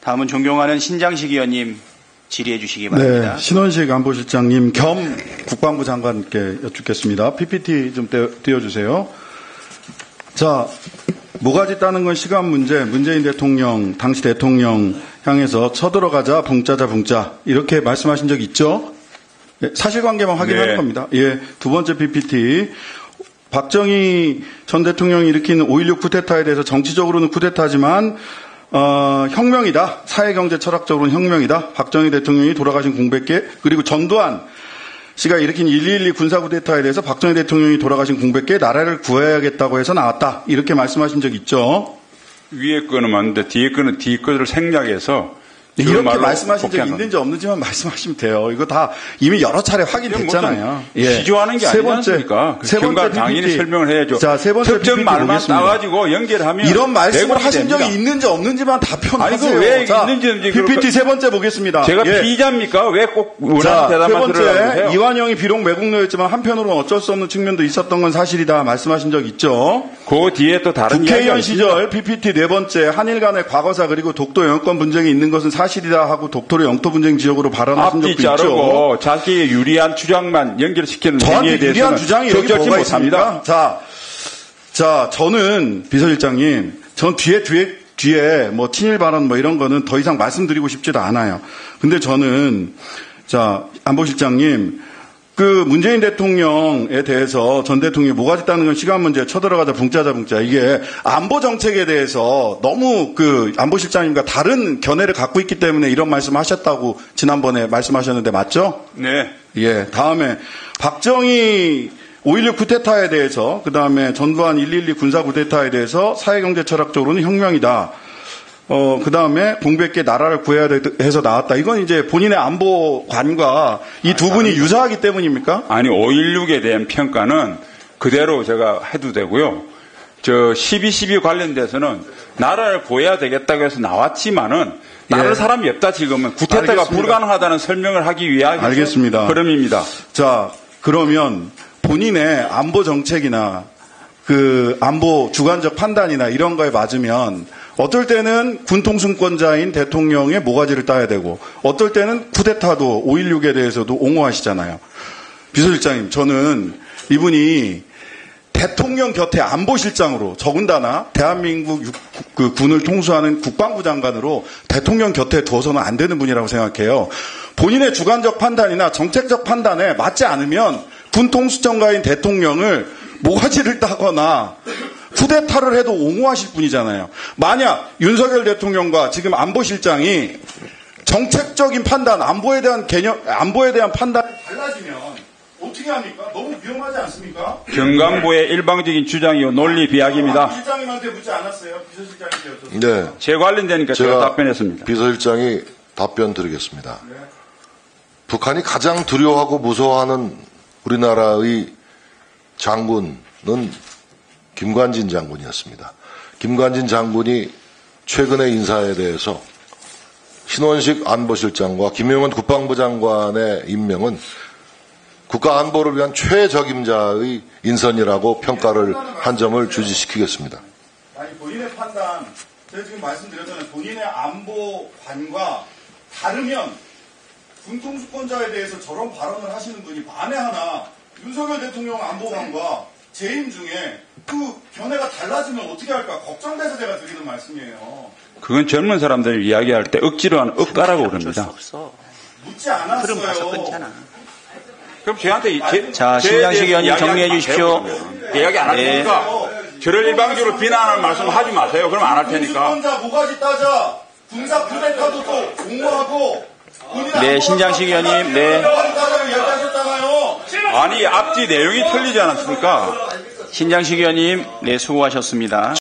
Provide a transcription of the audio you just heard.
다음은 존경하는 신장식 의원님 질의해 주시기 바랍니다. 네, 신원식 안보실장님 겸 국방부 장관께 여쭙겠습니다. PPT 좀 띄워주세요. 자, 모가지 따는 건 시간 문제, 문재인 대통령, 당시 대통령 향해서 쳐들어가자, 붕짜자, 붕짜. 이렇게 말씀하신 적 있죠? 네, 사실관계만 확인하는 겁니다. 예, 두 번째 PPT. 박정희 전 대통령이 일으킨 5.16 쿠데타에 대해서 정치적으로는 쿠데타지만 혁명이다. 사회경제 철학적으로는 혁명이다. 박정희 대통령이 돌아가신 공백계 그리고 전두환 씨가 일으킨 1.12 군사 쿠데타에 대해서 박정희 대통령이 돌아가신 공백계 나라를 구해야겠다고 해서 나왔다. 이렇게 말씀하신 적 있죠. 위에 거는 맞는데 뒤에 거는 뒤 거를 생략해서 이렇게 말씀하신 적이 있는지 없는지만 말씀하시면 돼요. 이거 다 이미 여러 차례 확인됐잖아요. 예. 시주하는 게 아니지 않습니까? 세 번째 당연히 설명을 해야죠. 자, 세 번째 특정 말만 따가지고 연결하면 이런 말씀을 하신 적이 있는지 없는지만 답변하세요. 아니, 왜 있는지 PPT 세 번째 보겠습니다. 제가 피의자입니까? 왜 꼭 원하는 대답만 들으라고 하세요? 이완영이 비록 매국노였지만 한편으로는 어쩔 수 없는 측면도 있었던 건 사실이다 말씀하신 적 있죠. 그 뒤에 또 다른 국회의원 시절 PPT 네 번째 한일 간의 과거사 그리고 독도 영유권 분쟁이 있는 것은 사실이다 하고 독도를 영토 분쟁 지역으로 발언하신 적도 있죠. 앞뒤 자르고 자기의 유리한 주장만 연결시키는 저한테 유리한 주장이 여기 뭐가 있습니까? 자, 저는 비서실장님, 전 뒤에 뭐 친일 발언 뭐 이런 거는 더 이상 말씀드리고 싶지도 않아요. 근데 저는 자, 안보실장님, 그 문재인 대통령에 대해서 전 대통령이 모가지 따는 건 시간 문제, 쳐들어가자 붕짜자 붕짜. 이게 안보 정책에 대해서 너무 그 안보실장님과 다른 견해를 갖고 있기 때문에 이런 말씀하셨다고 지난번에 말씀하셨는데 맞죠? 네. 예. 다음에 박정희 5.16 쿠데타에 대해서 그다음에 전두환 1.12 군사 쿠데타에 대해서 사회경제 철학적으로는 혁명이다. 그 다음에 공백계 나라를 구해야 해서 나왔다. 이건 이제 본인의 안보관과 이 두 분이 유사하기 때문입니까? 아니, 5.16에 대한 평가는 그대로 제가 해도 되고요. 12.12 관련돼서는 나라를 구해야 되겠다고 해서 나왔지만은 다른 사람이 없다 지금은. 쿠데타가 불가능하다는 설명을 하기 위한 흐름입니다. 자, 그러면 본인의 안보 정책이나 그 안보 주관적 판단이나 이런 거에 맞으면 어떨 때는 군통수권자인 대통령의 모가지를 따야 되고 어떨 때는 쿠데타도 5.16에 대해서도 옹호하시잖아요. 비서실장님, 저는 이분이 대통령 곁에 안보실장으로 더군다나 대한민국 그 군을 통수하는 국방부 장관으로 대통령 곁에 두어서는 안 되는 분이라고 생각해요. 본인의 주관적 판단이나 정책적 판단에 맞지 않으면 군통수권자인 대통령을 모가지를 따거나 쿠데타를 해도 옹호하실 분이잖아요. 만약 윤석열 대통령과 지금 안보실장이 정책적인 판단, 안보에 대한 판단이 달라지면 어떻게 합니까? 너무 위험하지 않습니까? 경강부의 일방적인 주장이요 논리 비약입니다. 실장님한테 묻지 않았어요? 비서실장님께서. 네. 제 관련되니까 제가 답변했습니다. 비서실장이 답변 드리겠습니다. 네. 북한이 가장 두려워하고 무서워하는 우리나라의 장군은 김관진 장군이었습니다. 김관진 장군이 최근의 인사에 대해서 신원식 안보실장과 김용현 국방부 장관의 임명은 국가 안보를 위한 최적임자의 인선이라고 평가를 한 점을 주지시키겠습니다. 아니, 본인의 판단, 제가 지금 말씀드렸잖아요. 본인의 안보관과 다르면 군통수권자에 대해서 저런 발언을 하시는 분이 만에 하나 윤석열 대통령 안보관과 재임 중에 그 견해가 달라지면 어떻게 할까 걱정돼서 제가 드리는 말씀이에요. 그건 젊은 사람들이 이야기할 때 억지로 하는 억가라고 그럽니다. 묻지 않았어요. 그럼 저한테 자, 신장식 의원님 정리해 주십시오. 이야기 안 하시니까 저를 일방적으로 비난하는 말씀 하지 마세요. 그럼 안 할 테니까. 군사 모가지 따자. 군사 쿠데타도 또 옹호하고. 네, 신장식 의원님. 네. 아니, 앞뒤 내용이 틀리지 않았습니까? 신장식 의원님, 네, 수고하셨습니다.